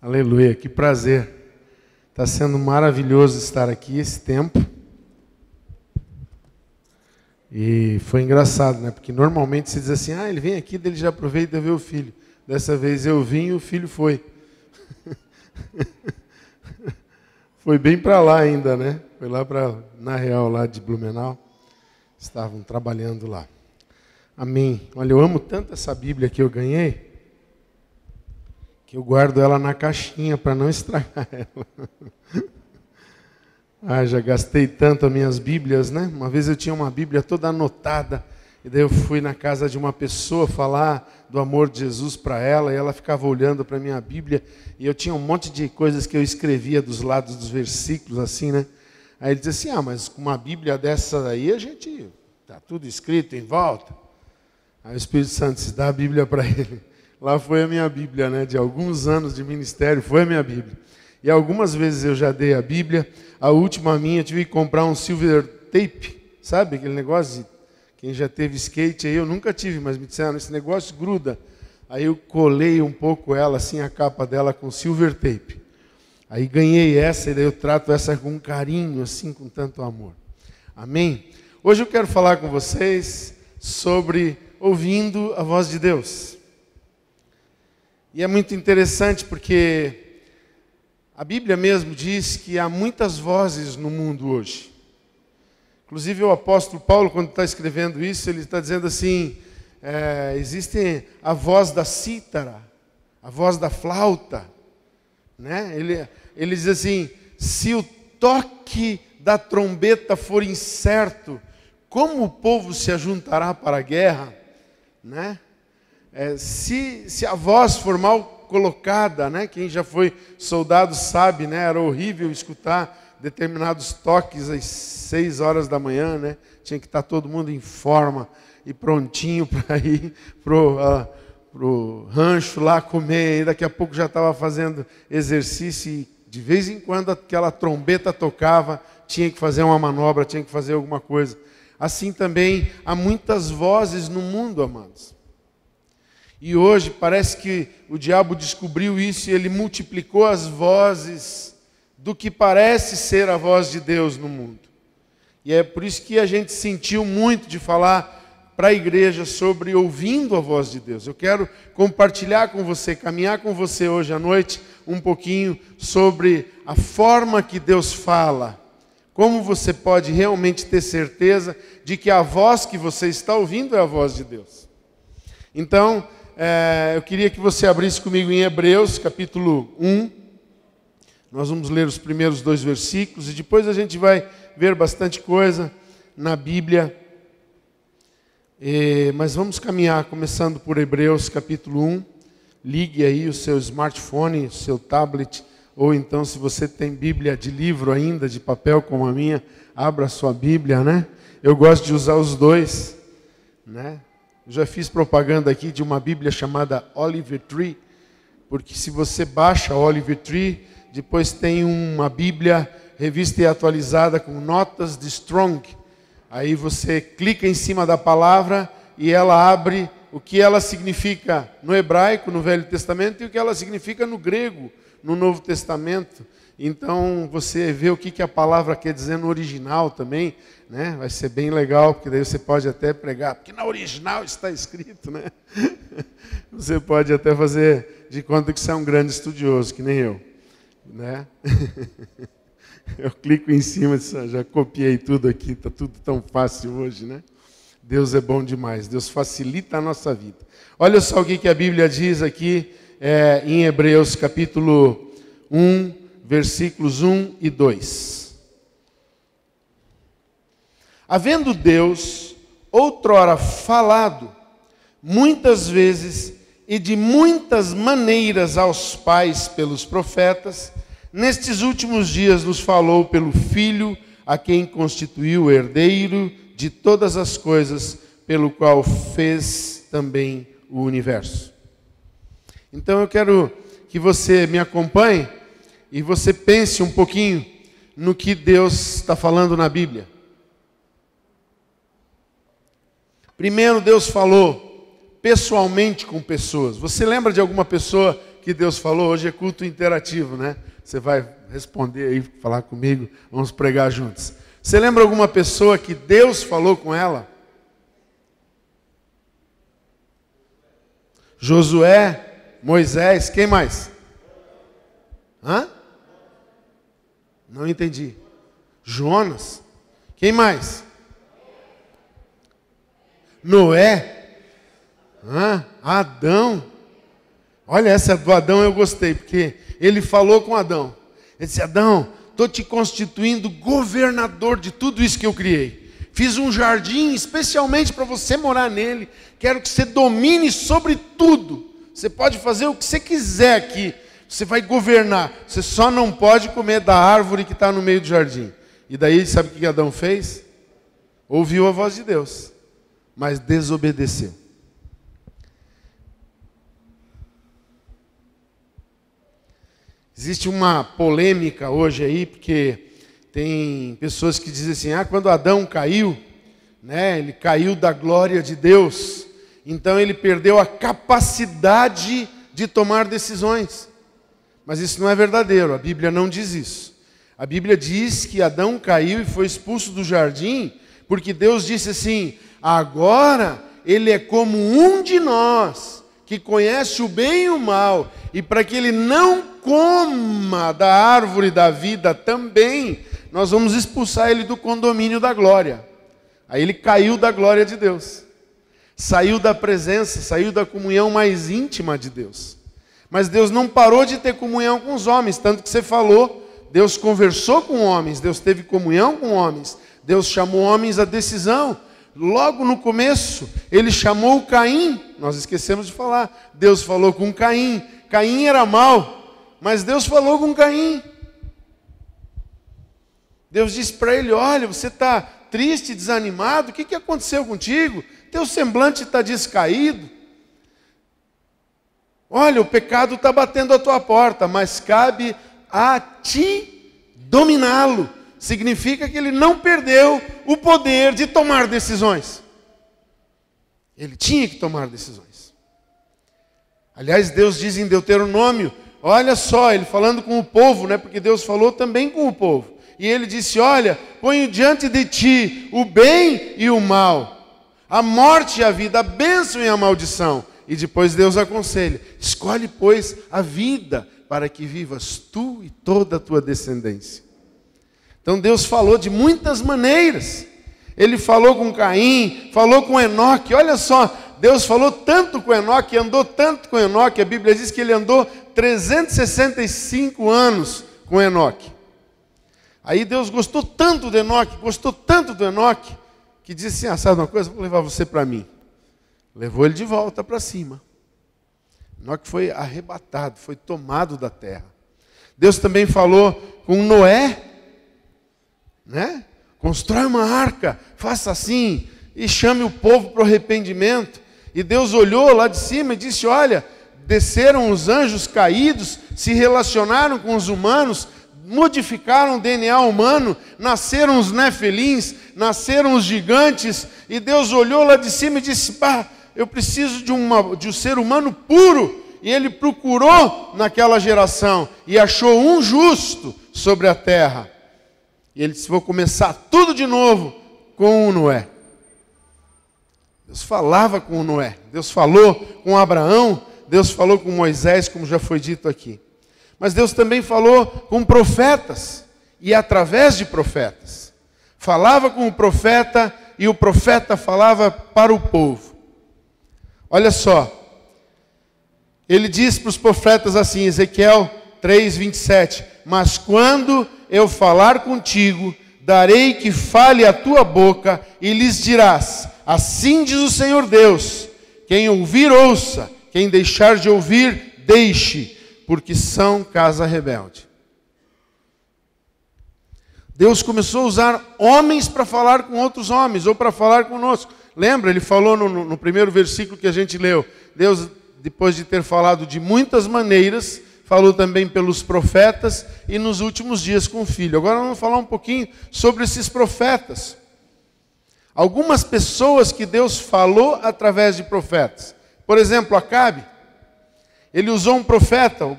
Aleluia, que prazer. Está sendo maravilhoso estar aqui esse tempo. E foi engraçado, né? Porque normalmente se diz assim, ele vem aqui, ele já aproveita e vê o filho. Dessa vez eu vim e o filho foi. Foi bem para lá ainda, né? Foi lá na Real, lá de Blumenau. Estavam trabalhando lá. Amém. Olha, eu amo tanto essa Bíblia que eu ganhei, que eu guardo ela na caixinha para não estragar ela. Já gastei tanto as minhas Bíblias, né? Uma vez eu tinha uma Bíblia toda anotada, e daí eu fui na casa de uma pessoa falar do amor de Jesus para ela, e ela ficava olhando para a minha Bíblia, e eu tinha um monte de coisas que eu escrevia dos lados dos versículos, assim, né? Aí ele disse assim, mas com uma Bíblia dessa daí, a gente, tá tudo escrito em volta. Aí o Espírito Santo disse, dá a Bíblia para ele. Lá foi a minha Bíblia, né? De alguns anos de ministério, foi a minha Bíblia. E algumas vezes eu já dei a Bíblia. A última minha, eu tive que comprar um silver tape, sabe? Aquele negócio de... Quem já teve skate aí, eu nunca tive, mas me disseram, esse negócio gruda. Aí eu colei um pouco ela, assim, a capa dela com silver tape. Aí ganhei essa, e daí eu trato essa com carinho, assim, com tanto amor. Amém? Hoje eu quero falar com vocês sobre ouvindo a voz de Deus. E é muito interessante porque a Bíblia mesmo diz que há muitas vozes no mundo hoje. Inclusive o apóstolo Paulo, quando está escrevendo isso, ele está dizendo assim, existe a voz da cítara, a voz da flauta, né? Ele diz assim, se o toque da trombeta for incerto, como o povo se ajuntará para a guerra? Né? Se a voz for mal colocada, né? Quem já foi soldado sabe, né? Era horrível escutar determinados toques às 6 horas da manhã, né? Tinha que estar todo mundo em forma e prontinho para ir pro rancho lá comer, e daqui a pouco já estava fazendo exercício e de vez em quando aquela trombeta tocava, tinha que fazer uma manobra, tinha que fazer alguma coisa. Assim também há muitas vozes no mundo, amados. E hoje parece que o diabo descobriu isso e ele multiplicou as vozes do que parece ser a voz de Deus no mundo. E é por isso que a gente sentiu muito de falar para a igreja sobre ouvindo a voz de Deus. Eu quero compartilhar com você, caminhar com você hoje à noite um pouquinho sobre a forma que Deus fala. Como você pode realmente ter certeza de que a voz que você está ouvindo é a voz de Deus? Então, eu queria que você abrisse comigo em Hebreus, capítulo 1. Nós vamos ler os primeiros 2 versículos e depois a gente vai ver bastante coisa na Bíblia. Mas vamos caminhar, começando por Hebreus, capítulo 1. Ligue aí o seu smartphone, o seu tablet, ou então, se você tem Bíblia de livro ainda, de papel como a minha, abra a sua Bíblia, né? Eu gosto de usar os dois, né? Eu já fiz propaganda aqui de uma Bíblia chamada Olive Tree, porque se você baixa a Olive Tree, depois tem uma Bíblia revista e atualizada com notas de Strong. Aí você clica em cima da palavra e ela abre o que ela significa no hebraico, no Velho Testamento, e o que ela significa no grego, no Novo Testamento. Então você vê o que a palavra quer dizer no original também, né? Vai ser bem legal, porque daí você pode até pregar, porque na original está escrito, né? Você pode até fazer de conta que você é um grande estudioso, que nem eu, né? Eu clico em cima, já copiei tudo aqui, está tudo tão fácil hoje, né? Deus é bom demais, Deus facilita a nossa vida. Olha só o que a Bíblia diz aqui em Hebreus capítulo 1, versículos 1 e 2. Havendo Deus outrora falado muitas vezes e de muitas maneiras aos pais pelos profetas, nestes últimos dias nos falou pelo Filho, a quem constituiu o herdeiro de todas as coisas, pelo qual fez também o universo. Então eu quero que você me acompanhe e você pense um pouquinho no que Deus está falando na Bíblia. Primeiro, Deus falou pessoalmente com pessoas. Você lembra de alguma pessoa que que Deus falou? Hoje é culto interativo, né? Você vai responder aí, falar comigo, vamos pregar juntos. Você lembra alguma pessoa que Deus falou com ela? Josué, Moisés, quem mais? Hã? Não entendi. Jonas, quem mais? Noé, Adão. Olha, essa do Adão eu gostei, porque ele falou com Adão. Ele disse: Adão, estou te constituindo governador de tudo isso que eu criei. Fiz um jardim especialmente para você morar nele. Quero que você domine sobre tudo. Você pode fazer o que você quiser aqui. Você vai governar. Você só não pode comer da árvore que está no meio do jardim. E daí, sabe o que Adão fez? Ouviu a voz de Deus, mas desobedeceu. Existe uma polêmica hoje aí, porque tem pessoas que dizem assim: quando Adão caiu, né, ele caiu da glória de Deus, então ele perdeu a capacidade de tomar decisões. Mas isso não é verdadeiro, a Bíblia não diz isso. A Bíblia diz que Adão caiu e foi expulso do jardim, porque Deus disse assim: agora ele é como um de nós, que conhece o bem e o mal, e para que ele não coma da árvore da vida também, nós vamos expulsar ele do condomínio da glória. Aí ele caiu da glória de Deus, saiu da presença, saiu da comunhão mais íntima de Deus. Mas Deus não parou de ter comunhão com os homens, tanto que você falou, Deus conversou com homens, Deus teve comunhão com homens, Deus chamou homens à decisão. Logo no começo, ele chamou Caim, nós esquecemos de falar, Deus falou com Caim. Caim era mau, mas Deus falou com Caim. Deus disse para ele: olha, você está triste, desanimado, o que aconteceu contigo? Teu semblante está descaído. Olha, o pecado está batendo à tua porta, mas cabe a ti dominá-lo. Significa que ele não perdeu o poder de tomar decisões. Ele tinha que tomar decisões. Aliás, Deus diz em Deuteronômio, olha só, ele falando com o povo, né? Porque Deus falou também com o povo. E ele disse: olha, ponho diante de ti o bem e o mal, a morte e a vida, a bênção e a maldição. E depois Deus aconselha: escolhe, pois, a vida, para que vivas tu e toda a tua descendência. Então Deus falou de muitas maneiras. Ele falou com Caim, falou com Enoque. Olha só, Deus falou tanto com Enoque, andou tanto com Enoque. A Bíblia diz que ele andou 365 anos com Enoque. Aí Deus gostou tanto de Enoque, que disse assim: sabe uma coisa, vou levar você para mim. Levou ele de volta para cima. Enoque foi arrebatado, foi tomado da terra. Deus também falou com Noé, né? Constrói uma arca, faça assim, e chame o povo para o arrependimento. E Deus olhou lá de cima e disse: olha, desceram os anjos caídos, se relacionaram com os humanos, modificaram o DNA humano, nasceram os nefilins, nasceram os gigantes. E Deus olhou lá de cima e disse: eu preciso de um ser humano puro. E ele procurou naquela geração e achou um justo sobre a terra. E ele disse: vou começar tudo de novo com o Noé. Deus falava com o Noé, Deus falou com Abraão, Deus falou com Moisés, como já foi dito aqui. Mas Deus também falou com profetas, e através de profetas. Falava com o profeta, e o profeta falava para o povo. Olha só, ele diz para os profetas assim, Ezequiel 3:27, mas quando eu falar contigo, darei que fale a tua boca, e lhes dirás, assim diz o Senhor Deus, quem ouvir, ouça, quem deixar de ouvir, deixe, porque são casa rebelde. Deus começou a usar homens para falar com outros homens, ou para falar conosco. Lembra, ele falou no primeiro versículo que a gente leu, Deus, depois de ter falado de muitas maneiras, falou também pelos profetas e nos últimos dias com o Filho. Agora vamos falar um pouquinho sobre esses profetas. Algumas pessoas que Deus falou através de profetas. Por exemplo, Acabe. ele usou um profeta. O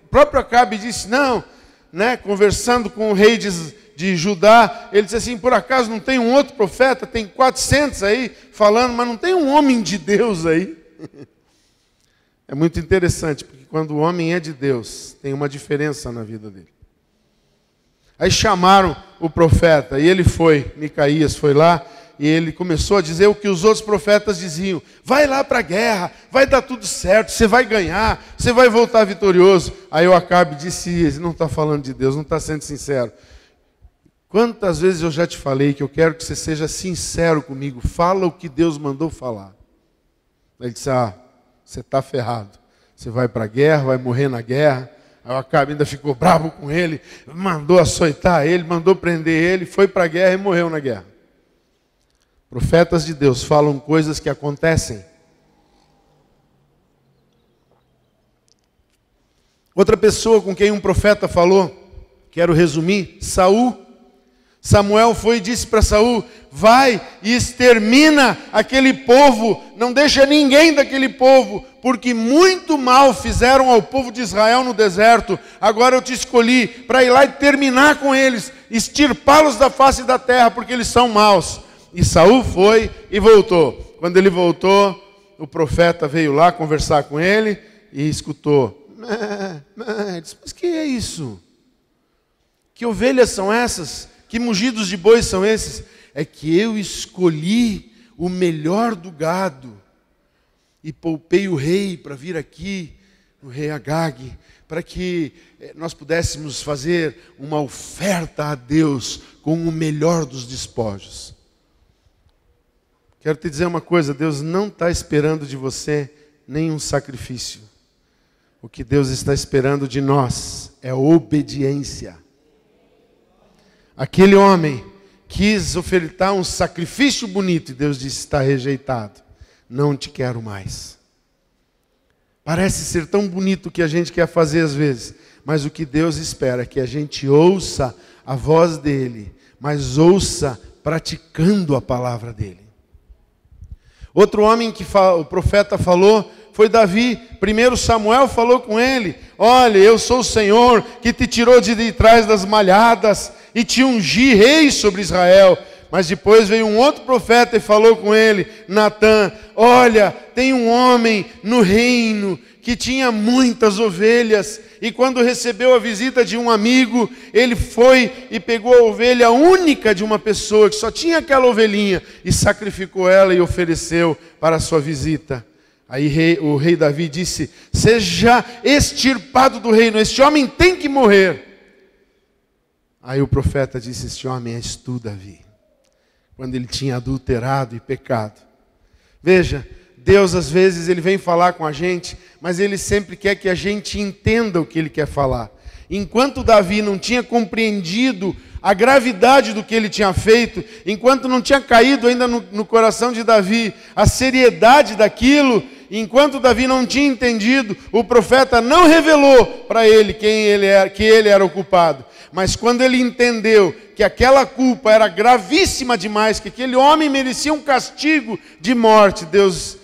próprio Acabe disse, não, né, conversando com o rei de Judá, ele disse assim, por acaso não tem um outro profeta? Tem 400 aí falando, mas não tem um homem de Deus aí? É muito interessante, porque quando o homem é de Deus, tem uma diferença na vida dele. Aí chamaram o profeta, e ele foi, Micaías foi lá, e ele começou a dizer o que os outros profetas diziam. Vai lá para a guerra, vai dar tudo certo, você vai ganhar, você vai voltar vitorioso. Aí o Acabe disse, ele não está falando de Deus, não está sendo sincero. Quantas vezes eu já te falei que eu quero que você seja sincero comigo, fala o que Deus mandou falar. Ele disse, você está ferrado, você vai para a guerra, vai morrer na guerra. Aí o Acabe ainda ficou bravo com ele, mandou açoitar ele, mandou prender ele, foi para a guerra e morreu na guerra. Profetas de Deus falam coisas que acontecem. Outra pessoa com quem um profeta falou, quero resumir, Saul. Samuel foi e disse para Saul, vai e extermina aquele povo, não deixa ninguém daquele povo, porque muito mal fizeram ao povo de Israel no deserto. Agora eu te escolhi para ir lá e terminar com eles, extirpá-los da face da terra, porque eles são maus. E Saul foi e voltou. Quando ele voltou, o profeta veio lá conversar com ele e escutou. Ele disse, mas que é isso? Que ovelhas são essas? Que mugidos de bois são esses? É que eu escolhi o melhor do gado e poupei o rei para vir aqui, o rei Agag, para que nós pudéssemos fazer uma oferta a Deus com o melhor dos despojos. Quero te dizer uma coisa, Deus não está esperando de você nenhum sacrifício. O que Deus está esperando de nós é obediência. Aquele homem quis ofertar um sacrifício bonito e Deus disse, está rejeitado, não te quero mais. Parece ser tão bonito o que a gente quer fazer às vezes, mas o que Deus espera é que a gente ouça a voz dele, mas ouça praticando a palavra dele. Outro homem que o profeta falou foi Davi. Primeiro Samuel falou com ele, olha, eu sou o Senhor que te tirou de trás das malhadas e te ungi rei sobre Israel. Mas depois veio um outro profeta e falou com ele, Natã, olha, tem um homem no reino que tinha muitas ovelhas, e quando recebeu a visita de um amigo, ele foi e pegou a ovelha única de uma pessoa, que só tinha aquela ovelhinha, e sacrificou ela e ofereceu para a sua visita. Aí o rei Davi disse, seja extirpado do reino, este homem tem que morrer. Aí o profeta disse, este homem és tu, Davi. Quando ele tinha adulterado e pecado. Veja, Deus às vezes ele vem falar com a gente, mas ele sempre quer que a gente entenda o que ele quer falar. Enquanto Davi não tinha compreendido a gravidade do que ele tinha feito, enquanto não tinha caído ainda no coração de Davi a seriedade daquilo, enquanto Davi não tinha entendido, o profeta não revelou para ele quem ele era, que ele era o culpado. Mas quando ele entendeu que aquela culpa era gravíssima demais, que aquele homem merecia um castigo de morte, Deus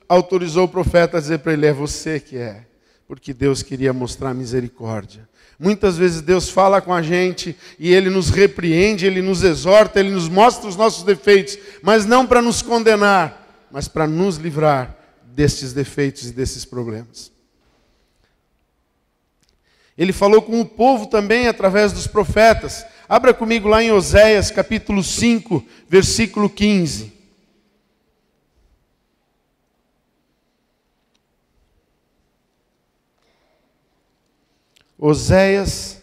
autorizou o profeta a dizer para ele, é você que é. Porque Deus queria mostrar misericórdia. Muitas vezes Deus fala com a gente e Ele nos repreende, Ele nos exorta, Ele nos mostra os nossos defeitos, mas não para nos condenar, mas para nos livrar destes defeitos e desses problemas. Ele falou com o povo também através dos profetas. Abra comigo lá em Oséias, capítulo 5, versículo 15. Oséias,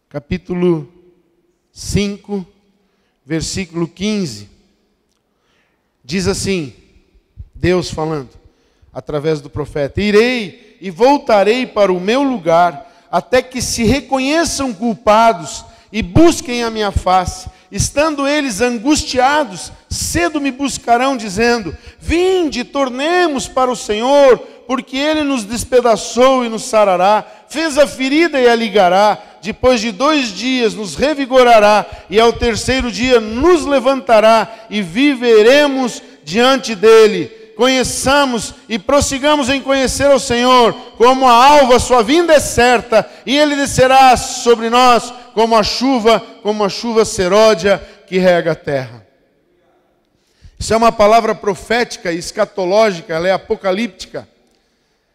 capítulo 5, versículo 15. Diz assim, Deus falando, através do profeta, irei e voltarei para o meu lugar, até que se reconheçam culpados e busquem a minha face. Estando eles angustiados, cedo me buscarão, dizendo, vinde, tornemos para o Senhor, porque Ele nos despedaçou e nos sarará, fez a ferida e a ligará, depois de 2 dias nos revigorará, e ao 3º dia nos levantará, e viveremos diante dEle. conheçamos e prossigamos em conhecer ao Senhor, como a alva, sua vinda é certa, e Ele descerá sobre nós como a chuva seródia que rega a terra. Isso é uma palavra profética e escatológica, ela é apocalíptica.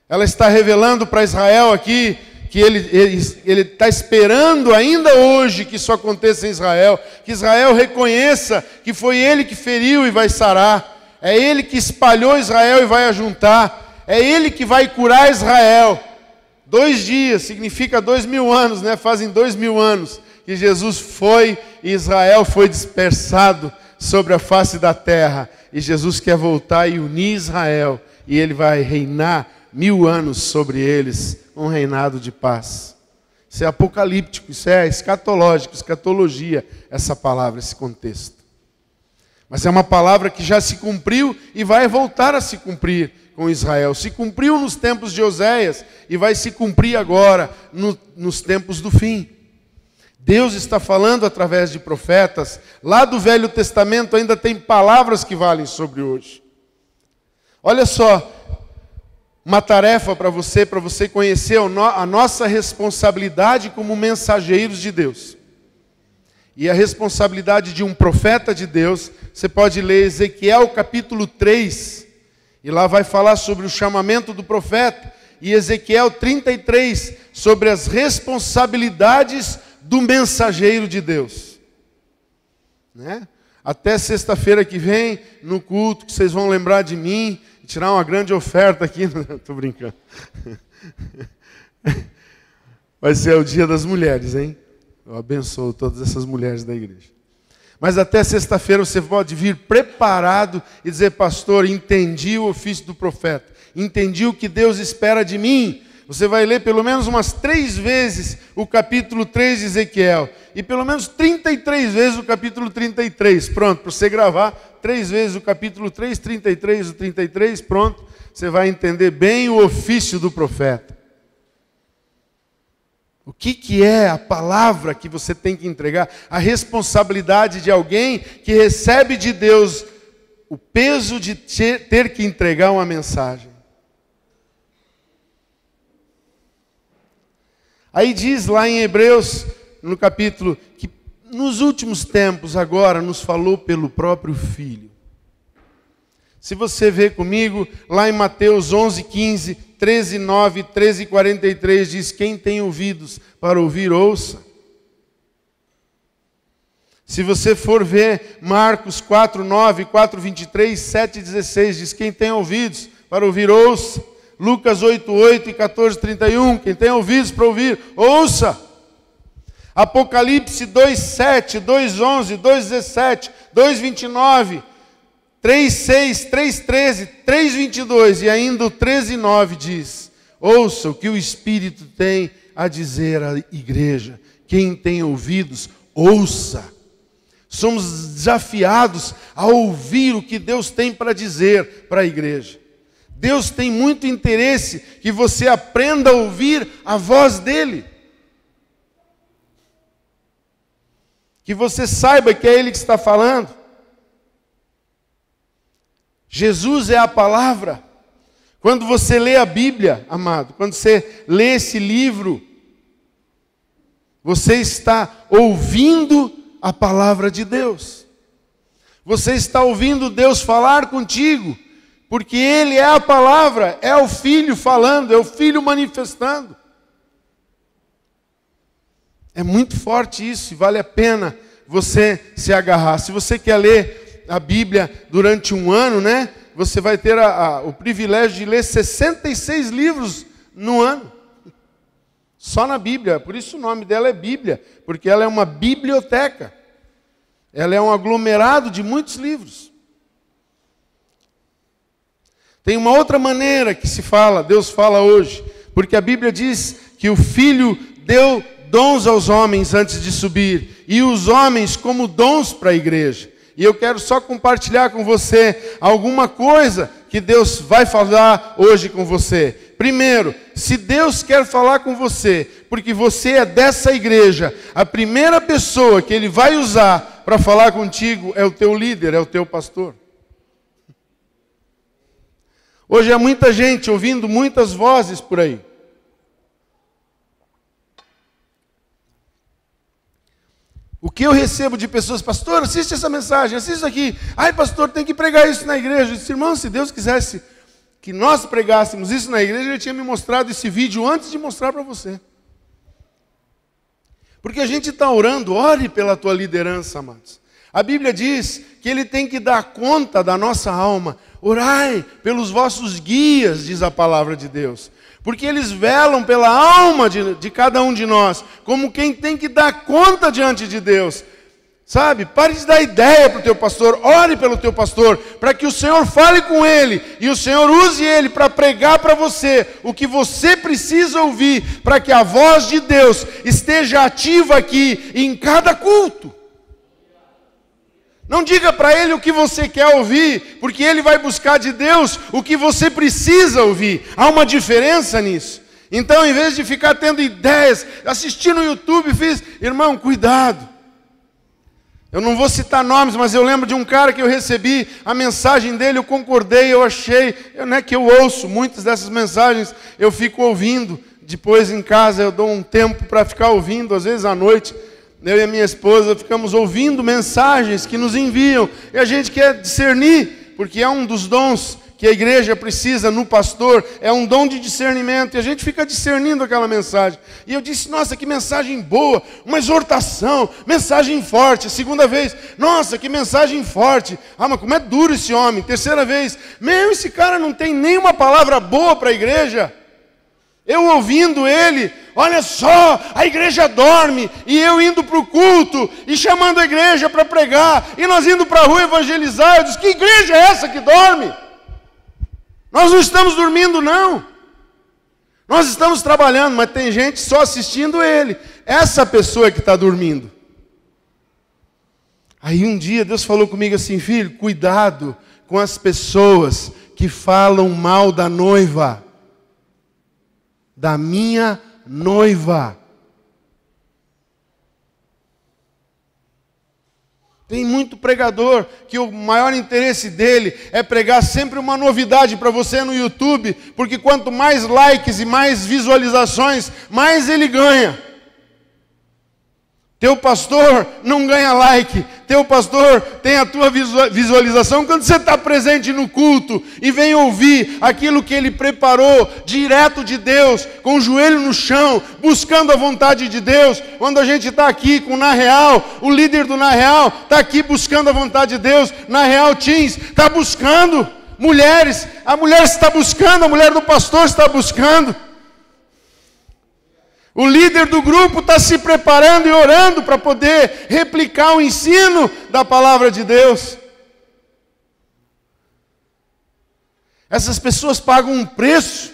Ela está revelando para Israel aqui que ele está esperando ainda hoje que isso aconteça em Israel, que Israel reconheça que foi ele que feriu e vai sarar, é ele que espalhou Israel e vai ajuntar, é ele que vai curar Israel. 2 dias, significa 2000 anos, né? Fazem 2000 anos que Jesus foi e Israel foi dispersado sobre a face da terra, e Jesus quer voltar e unir Israel, e ele vai reinar 1000 anos sobre eles, um reinado de paz. Isso é apocalíptico, isso é escatológico, escatologia, essa palavra, esse contexto. Mas é uma palavra que já se cumpriu e vai voltar a se cumprir com Israel. Se cumpriu nos tempos de Oséias e vai se cumprir agora nos tempos do fim. Deus está falando através de profetas. Lá do Velho Testamento ainda tem palavras que valem sobre hoje. Olha só, uma tarefa para você conhecer a nossa responsabilidade como mensageiros de Deus. E a responsabilidade de um profeta de Deus, você pode ler Ezequiel capítulo 3, e lá vai falar sobre o chamamento do profeta, e Ezequiel 33, sobre as responsabilidades do mensageiro de Deus. Né? Até sexta-feira que vem, no culto, que vocês vão lembrar de mim, tirar uma grande oferta aqui. Estou brincando. Vai ser o dia das mulheres, hein? Eu abençoo todas essas mulheres da igreja. Mas até sexta-feira você pode vir preparado e dizer: pastor, entendi o ofício do profeta, entendi o que Deus espera de mim. Você vai ler pelo menos umas 3 vezes o capítulo 3 de Ezequiel, e pelo menos 33 vezes o capítulo 33, pronto, para você gravar 3 vezes o capítulo 3, 33, o 33, pronto, você vai entender bem o ofício do profeta. O que é a palavra que você tem que entregar? A responsabilidade de alguém que recebe de Deus o peso de ter que entregar uma mensagem. Aí diz lá em Hebreus, no capítulo, que nos últimos tempos agora nos falou pelo próprio Filho. Se você vê comigo, lá em Mateus 11:15, 13:9, 13:43, diz: quem tem ouvidos para ouvir, ouça. Se você for ver Marcos 4:9, 4:23, 7:16, diz: quem tem ouvidos para ouvir, ouça. Lucas 8:8 e 14:31, quem tem ouvidos para ouvir, ouça. Apocalipse 2:7, 2:11, 2:17, 2:29, 3:6, 3:13, 3:22 e ainda o 13:9 diz: ouça o que o Espírito tem a dizer à igreja. Quem tem ouvidos, ouça. Somos desafiados a ouvir o que Deus tem para dizer para a igreja. Deus tem muito interesse que você aprenda a ouvir a voz dEle. Que você saiba que é Ele que está falando. Jesus é a palavra. Quando você lê a Bíblia, amado, quando você lê esse livro, você está ouvindo a palavra de Deus. Você está ouvindo Deus falar contigo. Porque Ele é a palavra, é o Filho falando, é o Filho manifestando. É muito forte isso, e vale a pena você se agarrar. Se você quer ler a Bíblia durante um ano, né? Você vai ter o privilégio de ler 66 livros no ano. Só na Bíblia, por isso o nome dela é Bíblia, porque ela é uma biblioteca. Ela é um aglomerado de muitos livros. Tem uma outra maneira que se fala, Deus fala hoje, porque a Bíblia diz que o Filho deu dons aos homens antes de subir, e os homens como dons para a igreja. E eu quero só compartilhar com você alguma coisa que Deus vai falar hoje com você. Primeiro, se Deus quer falar com você, porque você é dessa igreja, a primeira pessoa que Ele vai usar para falar contigo é o teu líder, é o teu pastor. Hoje há muita gente ouvindo muitas vozes por aí. O que eu recebo de pessoas, pastor, assiste essa mensagem, assiste isso aqui. Ai, pastor, tem que pregar isso na igreja. Eu disse, irmão, se Deus quisesse que nós pregássemos isso na igreja, Ele tinha me mostrado esse vídeo antes de mostrar para você. Porque a gente está orando, ore pela tua liderança, amados. A Bíblia diz que Ele tem que dar conta da nossa alma. Orai pelos vossos guias, diz a palavra de Deus. Porque eles velam pela alma de cada um de nós, como quem tem que dar conta diante de Deus. Sabe, pare de dar ideia para o teu pastor, ore pelo teu pastor, para que o Senhor fale com ele, e o Senhor use ele para pregar para você o que você precisa ouvir, para que a voz de Deus esteja ativa aqui em cada culto. Não diga para ele o que você quer ouvir, porque ele vai buscar de Deus o que você precisa ouvir. Há uma diferença nisso. Então, em vez de ficar tendo ideias, assistir no YouTube, irmão, cuidado. Eu não vou citar nomes, mas eu lembro de um cara que eu recebi a mensagem dele, eu concordei, eu achei, não é que eu ouço muitas dessas mensagens, eu fico ouvindo, depois em casa eu dou um tempo para ficar ouvindo, às vezes à noite. Eu e a minha esposa ficamos ouvindo mensagens que nos enviam. E a gente quer discernir, porque é um dos dons que a igreja precisa no pastor. É um dom de discernimento. E a gente fica discernindo aquela mensagem. E eu disse, nossa, que mensagem boa. Uma exortação, mensagem forte. Segunda vez, nossa, que mensagem forte. Ah, mas como é duro esse homem. Terceira vez, esse cara não tem nenhuma palavra boa para a igreja. Eu ouvindo ele, olha só, a igreja dorme, e eu indo para o culto, e chamando a igreja para pregar, e nós indo para a rua evangelizar. Eu disse, que igreja é essa que dorme? Nós não estamos dormindo, não. Nós estamos trabalhando, mas tem gente só assistindo ele. Essa pessoa que está dormindo. Aí um dia Deus falou comigo assim, filho, cuidado com as pessoas que falam mal da noiva. Da minha noiva. Tem muito pregador que o maior interesse dele é pregar sempre uma novidade para você no YouTube, porque quanto mais likes e mais visualizações, mais ele ganha. Teu pastor não ganha like, teu pastor tem a tua visualização quando você está presente no culto e vem ouvir aquilo que ele preparou direto de Deus, com o joelho no chão, buscando a vontade de Deus. Quando a gente está aqui com o Na Real, o líder do Na Real está aqui buscando a vontade de Deus, Na Real Teens está buscando, mulheres, a mulher está buscando, a mulher do pastor está buscando. O líder do grupo está se preparando e orando para poder replicar o ensino da palavra de Deus. Essas pessoas pagam um preço.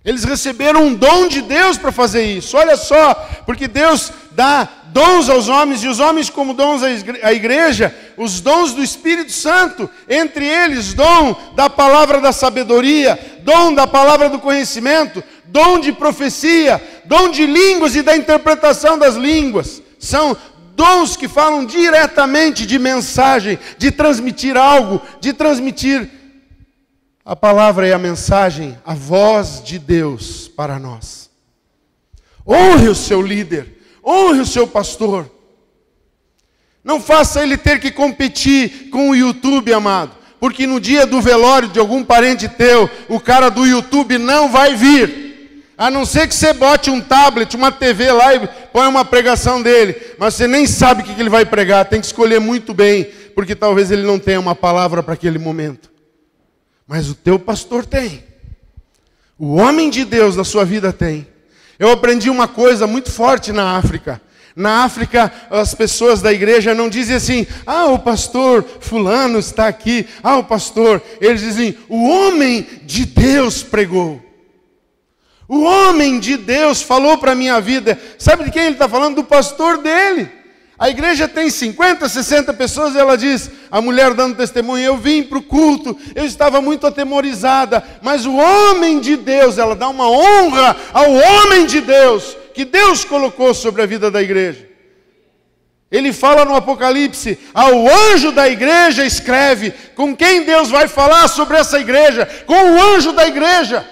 Eles receberam um dom de Deus para fazer isso. Olha só, porque Deus dá dons aos homens, e os homens como dons à igreja, os dons do Espírito Santo, entre eles dom da palavra da sabedoria, dom da palavra do conhecimento, dom de profecia, dom de línguas e da interpretação das línguas. São dons que falam diretamente de mensagem, de transmitir algo, de transmitir a palavra e a mensagem, a voz de Deus para nós. Honre o seu líder, honre o seu pastor. Não faça ele ter que competir com o YouTube, amado. Porque no dia do velório de algum parente teu, o cara do YouTube não vai vir. A não ser que você bote um tablet, uma TV lá e põe uma pregação dele. Mas você nem sabe o que ele vai pregar. Tem que escolher muito bem, porque talvez ele não tenha uma palavra para aquele momento. Mas o teu pastor tem. O homem de Deus na sua vida tem. Eu aprendi uma coisa muito forte na África. Na África, as pessoas da igreja não dizem assim, o pastor fulano está aqui, o pastor. Eles dizem, o homem de Deus pregou. O homem de Deus falou para a minha vida. Sabe de quem ele está falando? Do pastor dele. A igreja tem 50, 60 pessoas e ela diz, a mulher dando testemunho, eu vim para o culto, eu estava muito atemorizada, mas o homem de Deus, ela dá uma honra ao homem de Deus, que Deus colocou sobre a vida da igreja. Ele fala no Apocalipse, ao anjo da igreja escreve. Com quem Deus vai falar sobre essa igreja? Com o anjo da igreja.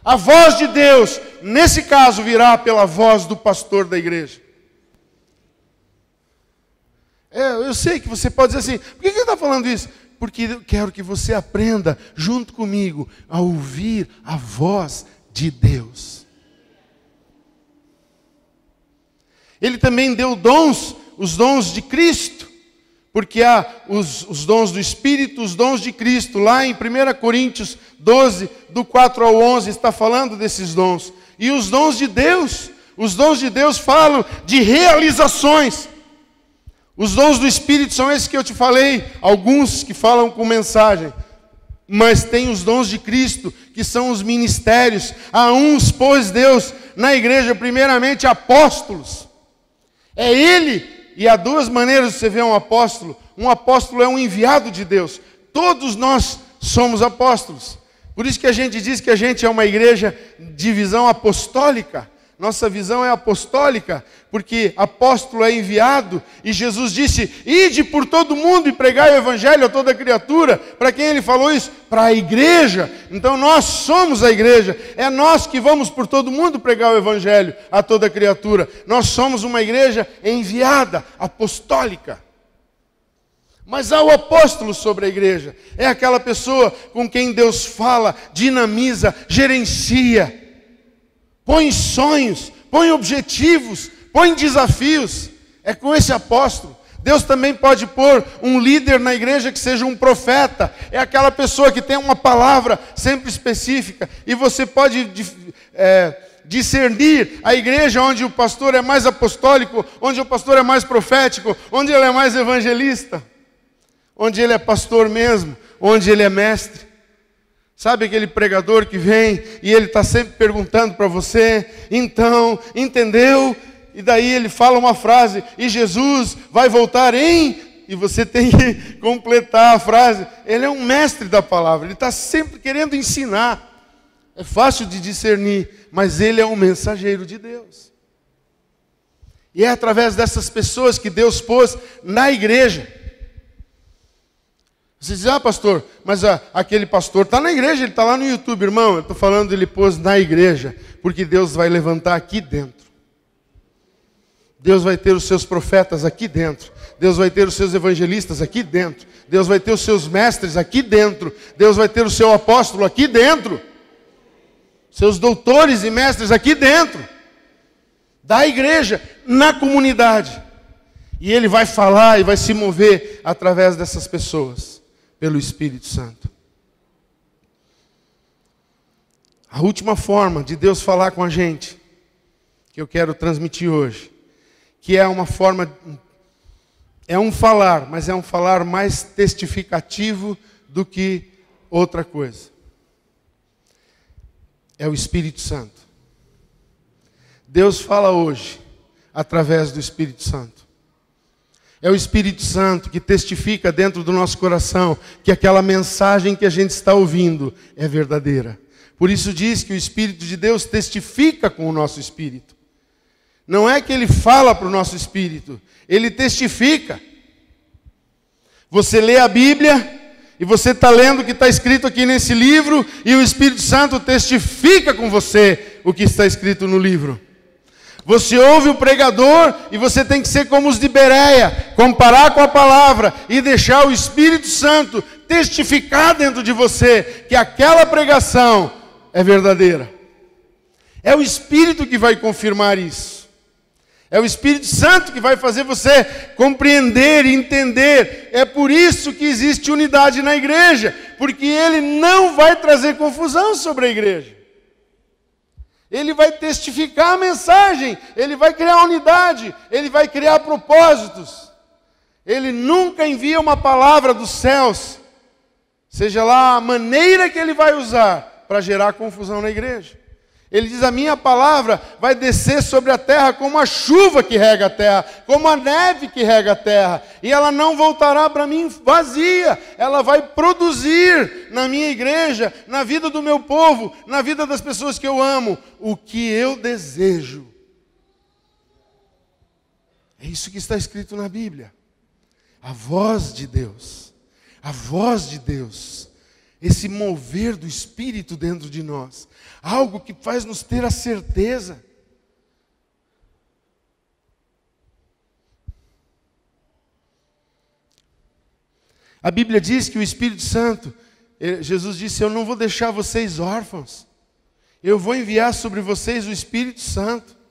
A voz de Deus, nesse caso, virá pela voz do pastor da igreja. Eu sei que você pode dizer assim, por que ele está falando isso? Porque eu quero que você aprenda, junto comigo, a ouvir a voz de Deus. Ele também deu dons, os dons de Cristo, porque há os dons do Espírito, os dons de Cristo. Lá em 1 Coríntios 12, do 4 ao 11, está falando desses dons. E os dons de Deus falam de realizações. Os dons do Espírito são esses que eu te falei, alguns que falam com mensagem. Mas tem os dons de Cristo, que são os ministérios. A uns pôs Deus na igreja, primeiramente apóstolos. É Ele, e há duas maneiras de você ver um apóstolo. Um apóstolo é um enviado de Deus. Todos nós somos apóstolos. Por isso que a gente diz que a gente é uma igreja de visão apostólica. Nossa visão é apostólica, porque apóstolo é enviado, e Jesus disse, ide por todo mundo e pregai o evangelho a toda criatura. Para quem ele falou isso? Para a igreja. Então nós somos a igreja, é nós que vamos por todo mundo pregar o evangelho a toda criatura. Nós somos uma igreja enviada, apostólica. Mas há o apóstolo sobre a igreja, é aquela pessoa com quem Deus fala, dinamiza, gerencia, põe sonhos, põe objetivos, põe desafios. É com esse apóstolo. Deus também pode pôr um líder na igreja que seja um profeta. É aquela pessoa que tem uma palavra sempre específica. E você pode discernir a igreja onde o pastor é mais apostólico, onde o pastor é mais profético, onde ele é mais evangelista, onde ele é pastor mesmo, onde ele é mestre. Sabe aquele pregador que vem e ele está sempre perguntando para você, então, entendeu? E daí ele fala uma frase, e Jesus vai voltar em... E você tem que completar a frase. Ele é um mestre da palavra, ele está sempre querendo ensinar. É fácil de discernir, mas ele é um mensageiro de Deus. E é através dessas pessoas que Deus pôs na igreja. Você diz, pastor, mas aquele pastor está na igreja, ele está lá no YouTube, irmão. Eu estou falando, ele pôs na igreja, porque Deus vai levantar aqui dentro. Deus vai ter os seus profetas aqui dentro. Deus vai ter os seus evangelistas aqui dentro. Deus vai ter os seus mestres aqui dentro. Deus vai ter o seu apóstolo aqui dentro. Seus doutores e mestres aqui dentro. Da igreja, na comunidade. E ele vai falar e vai se mover através dessas pessoas. Pelo Espírito Santo. A última forma de Deus falar com a gente, que eu quero transmitir hoje, que é uma forma, é um falar, mas é um falar mais testificativo do que outra coisa. É o Espírito Santo. Deus fala hoje, através do Espírito Santo. É o Espírito Santo que testifica dentro do nosso coração que aquela mensagem que a gente está ouvindo é verdadeira. Por isso diz que o Espírito de Deus testifica com o nosso espírito. Não é que ele fala para o nosso espírito, ele testifica. Você lê a Bíblia e você está lendo o que está escrito aqui nesse livro e o Espírito Santo testifica com você o que está escrito no livro. Você ouve o pregador e você tem que ser como os de Bereia, comparar com a palavra e deixar o Espírito Santo testificar dentro de você que aquela pregação é verdadeira. É o Espírito que vai confirmar isso. É o Espírito Santo que vai fazer você compreender e entender. É por isso que existe unidade na igreja, porque ele não vai trazer confusão sobre a igreja. Ele vai testificar a mensagem, ele vai criar unidade, ele vai criar propósitos. Ele nunca envia uma palavra dos céus, seja lá a maneira que ele vai usar para gerar confusão na igreja. Ele diz, a minha palavra vai descer sobre a terra como a chuva que rega a terra, como a neve que rega a terra. E ela não voltará para mim vazia. Ela vai produzir na minha igreja, na vida do meu povo, na vida das pessoas que eu amo, o que eu desejo. É isso que está escrito na Bíblia. A voz de Deus. A voz de Deus. Esse mover do Espírito dentro de nós. Algo que faz nos ter a certeza. A Bíblia diz que o Espírito Santo, Jesus disse, eu não vou deixar vocês órfãos. Eu vou enviar sobre vocês o Espírito Santo.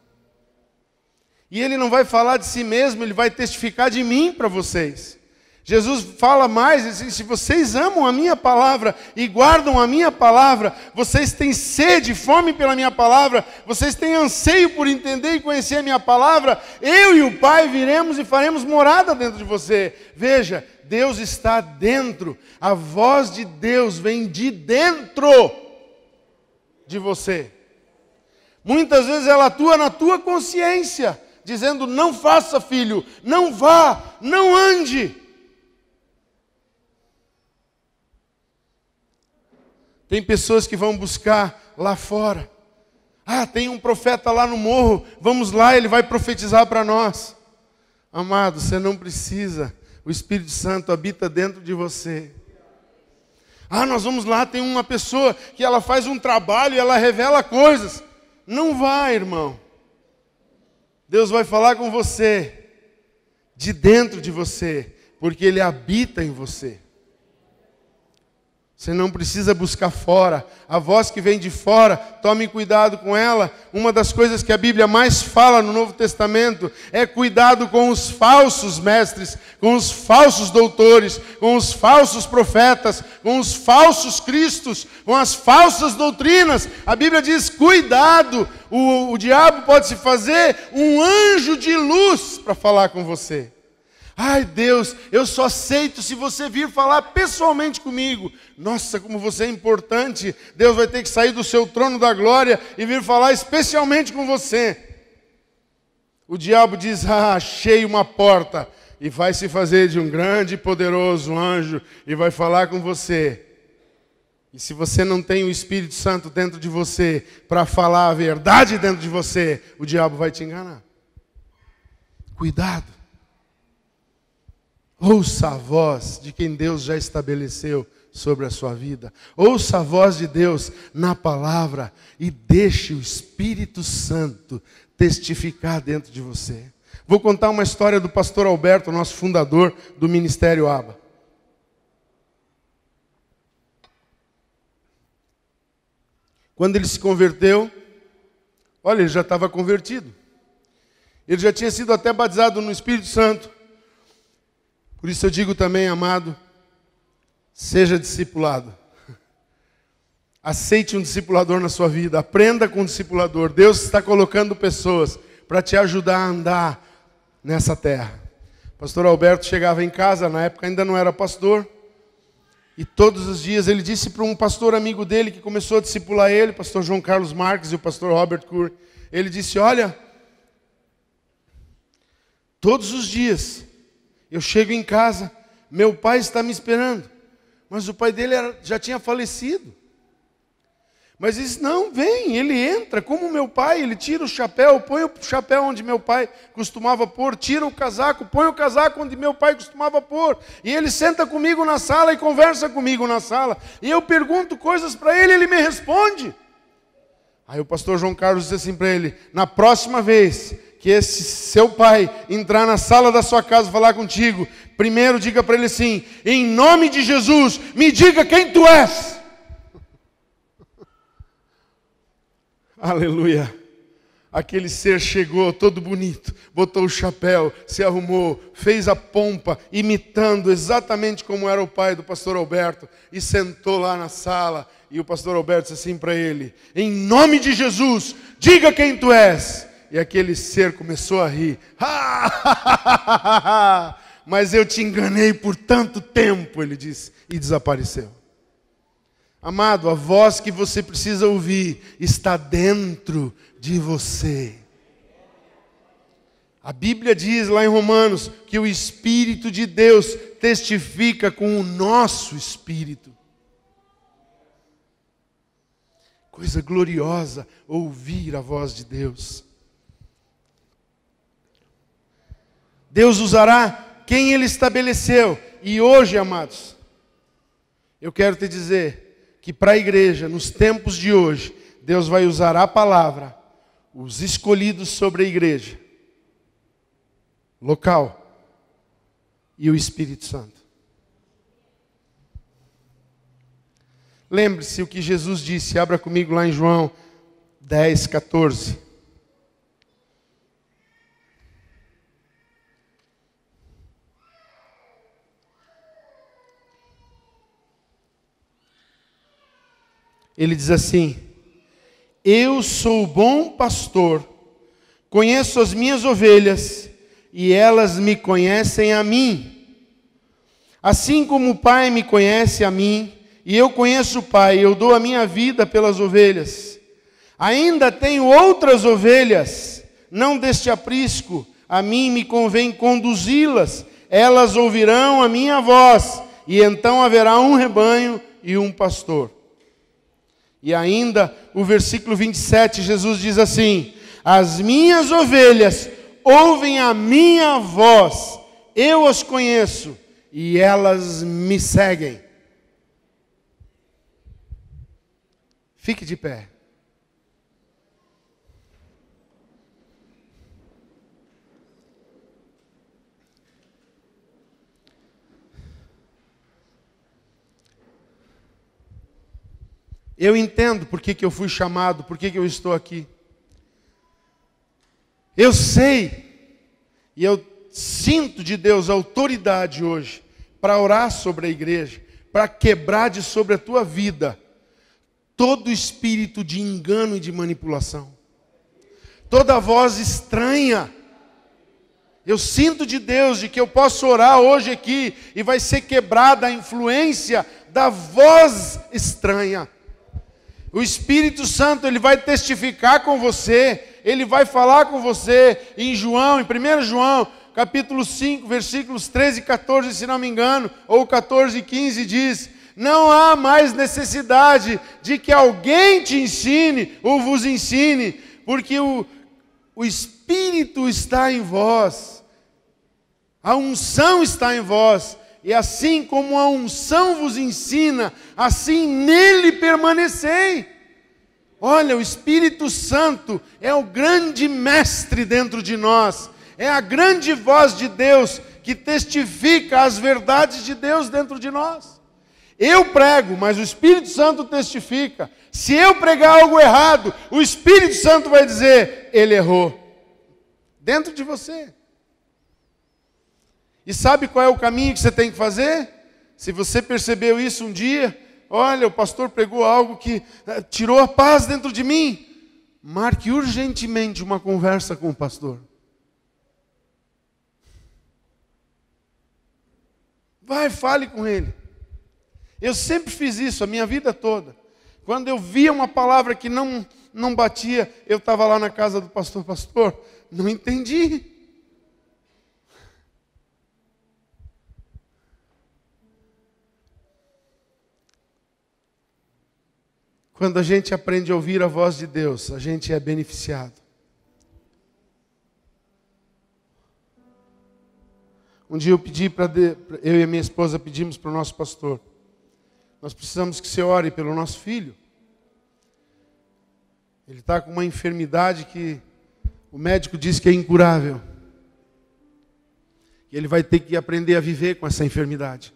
E Ele não vai falar de si mesmo, Ele vai testificar de mim para vocês. Jesus fala mais, ele diz, se vocês amam a minha palavra e guardam a minha palavra, vocês têm sede, fome pela minha palavra, vocês têm anseio por entender e conhecer a minha palavra, eu e o Pai viremos e faremos morada dentro de você. Veja, Deus está dentro, a voz de Deus vem de dentro de você. Muitas vezes ela atua na tua consciência, dizendo, não faça, filho, não vá, não ande. Tem pessoas que vão buscar lá fora. Ah, tem um profeta lá no morro, vamos lá, ele vai profetizar para nós. Amado, você não precisa, o Espírito Santo habita dentro de você. Ah, nós vamos lá, tem uma pessoa que ela faz um trabalho e ela revela coisas. Não vai, irmão. Deus vai falar com você, de dentro de você, porque Ele habita em você. Você não precisa buscar fora. A voz que vem de fora, tome cuidado com ela. Uma das coisas que a Bíblia mais fala no Novo Testamento é cuidado com os falsos mestres, com os falsos doutores, com os falsos profetas, com os falsos cristos, com as falsas doutrinas. A Bíblia diz, cuidado, o diabo pode se fazer um anjo de luz para falar com você. Ai Deus, eu só aceito se você vir falar pessoalmente comigo. Nossa, como você é importante. Deus vai ter que sair do seu trono da glória e vir falar especialmente com você. O diabo diz, achei uma porta. E vai se fazer de um grande e poderoso anjo e vai falar com você. E se você não tem o Espírito Santo dentro de você para falar a verdade dentro de você, o diabo vai te enganar. Cuidado. Ouça a voz de quem Deus já estabeleceu sobre a sua vida. Ouça a voz de Deus na palavra e deixe o Espírito Santo testificar dentro de você. Vou contar uma história do pastor Alberto, nosso fundador do Ministério Aba. Quando ele se converteu, olha, ele já estava convertido. Ele já tinha sido até batizado no Espírito Santo. Por isso eu digo também, amado, seja discipulado. Aceite um discipulador na sua vida, aprenda com um discipulador. Deus está colocando pessoas para te ajudar a andar nessa terra. Pastor Alberto chegava em casa, na época ainda não era pastor, e todos os dias ele disse para um pastor amigo dele que começou a discipular ele, pastor João Carlos Marques e o pastor Robert Curr, ele disse, olha, todos os dias eu chego em casa, meu pai está me esperando. Mas o pai dele já tinha falecido. Mas disse, não, vem, ele entra, como meu pai, ele tira o chapéu, põe o chapéu onde meu pai costumava pôr, tira o casaco, põe o casaco onde meu pai costumava pôr. E ele senta comigo na sala e conversa comigo na sala. E eu pergunto coisas para ele, ele me responde. Aí o pastor João Carlos disse assim para ele, na próxima vez que esse seu pai entrar na sala da sua casa falar contigo, primeiro diga para ele assim, em nome de Jesus, me diga quem tu és. Aleluia. Aquele ser chegou todo bonito, botou o chapéu, se arrumou, fez a pompa, imitando exatamente como era o pai do pastor Alberto, e sentou lá na sala, e o pastor Alberto disse assim para ele, em nome de Jesus, diga quem tu és. E aquele ser começou a rir. Mas eu te enganei por tanto tempo, ele disse, e desapareceu. Amado, a voz que você precisa ouvir está dentro de você. A Bíblia diz lá em Romanos que o Espírito de Deus testifica com o nosso espírito. Coisa gloriosa ouvir a voz de Deus. Deus usará quem Ele estabeleceu. E hoje, amados, eu quero te dizer que para a igreja, nos tempos de hoje, Deus vai usar a palavra, os escolhidos sobre a igreja local e o Espírito Santo. Lembre-se o que Jesus disse, abra comigo lá em João 10, 14. Ele diz assim: eu sou o bom pastor, conheço as minhas ovelhas e elas me conhecem a mim. Assim como o Pai me conhece a mim e eu conheço o Pai, eu dou a minha vida pelas ovelhas. Ainda tenho outras ovelhas, não deste aprisco, a mim me convém conduzi-las, elas ouvirão a minha voz, e então haverá um rebanho e um pastor. E ainda o versículo 27, Jesus diz assim: as minhas ovelhas ouvem a minha voz, eu as conheço e elas me seguem. Fique de pé. Eu entendo por que eu fui chamado, por que eu estou aqui. Eu sei, e eu sinto de Deus autoridade hoje, para orar sobre a igreja, para quebrar de sobre a tua vida, todo espírito de engano e de manipulação. Toda voz estranha. Eu sinto de Deus de que eu posso orar hoje aqui, e vai ser quebrada a influência da voz estranha. O Espírito Santo, ele vai testificar com você, ele vai falar com você em João, em 1 João, capítulo 5, versículos 13 e 14, se não me engano, ou 14 e 15 diz: não há mais necessidade de que alguém te ensine ou vos ensine, porque o Espírito está em vós, a unção está em vós, e assim como a unção vos ensina, assim nele permanecei. Olha, o Espírito Santo é o grande mestre dentro de nós. É a grande voz de Deus que testifica as verdades de Deus dentro de nós. Eu prego, mas o Espírito Santo testifica. Se eu pregar algo errado, o Espírito Santo vai dizer: ele errou. Dentro de você. E sabe qual é o caminho que você tem que fazer? Se você percebeu isso um dia, olha, o pastor pregou algo que tirou a paz dentro de mim. Marque urgentemente uma conversa com o pastor. Vai, fale com ele. Eu sempre fiz isso a minha vida toda. Quando eu via uma palavra que não batia, eu estava lá na casa do pastor: pastor, não entendi. Quando a gente aprende a ouvir a voz de Deus, a gente é beneficiado. Um dia eu pedi eu e a minha esposa pedimos para o nosso pastor: nós precisamos que você ore pelo nosso filho. Ele está com uma enfermidade que o médico diz que é incurável. E ele vai ter que aprender a viver com essa enfermidade.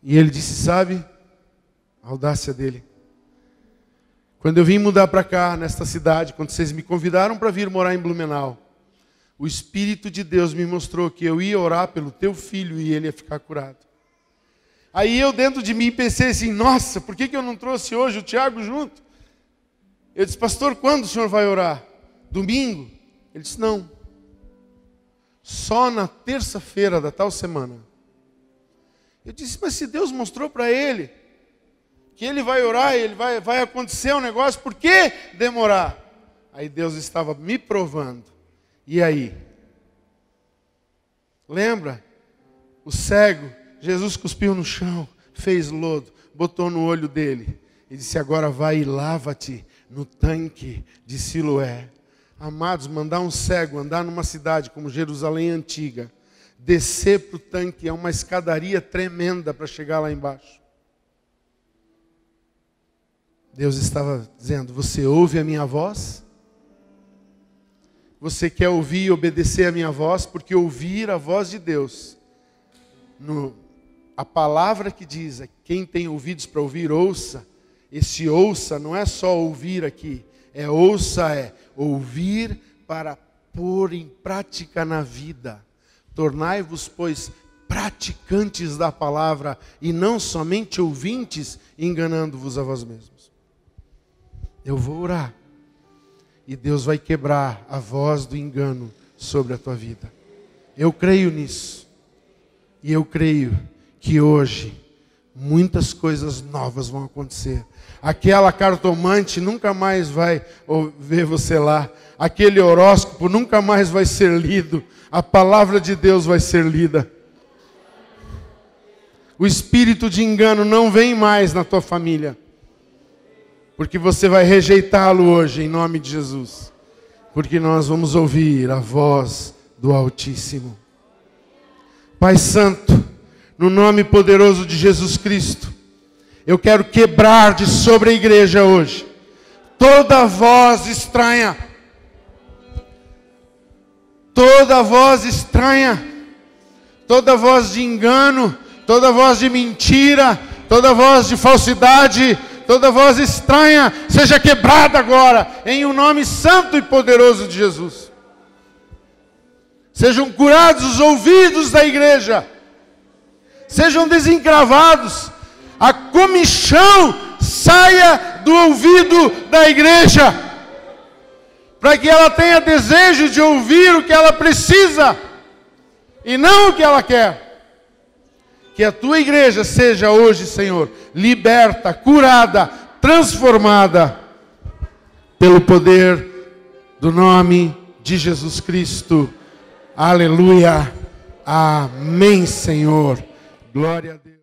E ele disse: sabe, a audácia dele, quando eu vim mudar para cá, nesta cidade, quando vocês me convidaram para vir morar em Blumenau, o Espírito de Deus me mostrou que eu ia orar pelo teu filho e ele ia ficar curado. Aí eu dentro de mim pensei assim: nossa, por que eu não trouxe hoje o Tiago junto? Eu disse: pastor, quando o senhor vai orar? Domingo? Ele disse: não, só na terça-feira da tal semana. Eu disse: mas se Deus mostrou para ele que ele vai orar, ele vai acontecer um negócio, por que demorar? Aí Deus estava me provando. E aí? Lembra? O cego, Jesus cuspiu no chão, fez lodo, botou no olho dele e disse: agora vai e lava-te no tanque de Siloé. Amados, mandar um cego andar numa cidade como Jerusalém Antiga, descer para o tanque, é uma escadaria tremenda para chegar lá embaixo. Deus estava dizendo: você ouve a minha voz? Você quer ouvir e obedecer a minha voz? Porque ouvir a voz de Deus, a palavra que diz, quem tem ouvidos para ouvir, ouça. Esse ouça não é só ouvir aqui, ouça é ouvir para pôr em prática na vida. Tornai-vos, pois, praticantes da palavra e não somente ouvintes, enganando-vos a vós mesmos. Eu vou orar e Deus vai quebrar a voz do engano sobre a tua vida. Eu creio nisso. E eu creio que hoje muitas coisas novas vão acontecer. Aquela cartomante nunca mais vai ver você lá. Aquele horóscopo nunca mais vai ser lido. A palavra de Deus vai ser lida. O espírito de engano não vem mais na tua família. Porque você vai rejeitá-lo hoje em nome de Jesus. Porque nós vamos ouvir a voz do Altíssimo. Pai Santo, no nome poderoso de Jesus Cristo, eu quero quebrar de sobre a igreja hoje toda voz estranha, toda voz estranha, toda voz de engano, toda voz de mentira, toda voz de falsidade, toda voz estranha, seja quebrada agora, em um nome santo e poderoso de Jesus. Sejam curados os ouvidos da igreja, sejam desencravados, a comichão saia do ouvido da igreja, para que ela tenha desejo de ouvir o que ela precisa, e não o que ela quer. Que a tua igreja seja hoje, Senhor, liberta, curada, transformada, pelo poder do nome de Jesus Cristo. Aleluia. Amém, Senhor. Glória a Deus.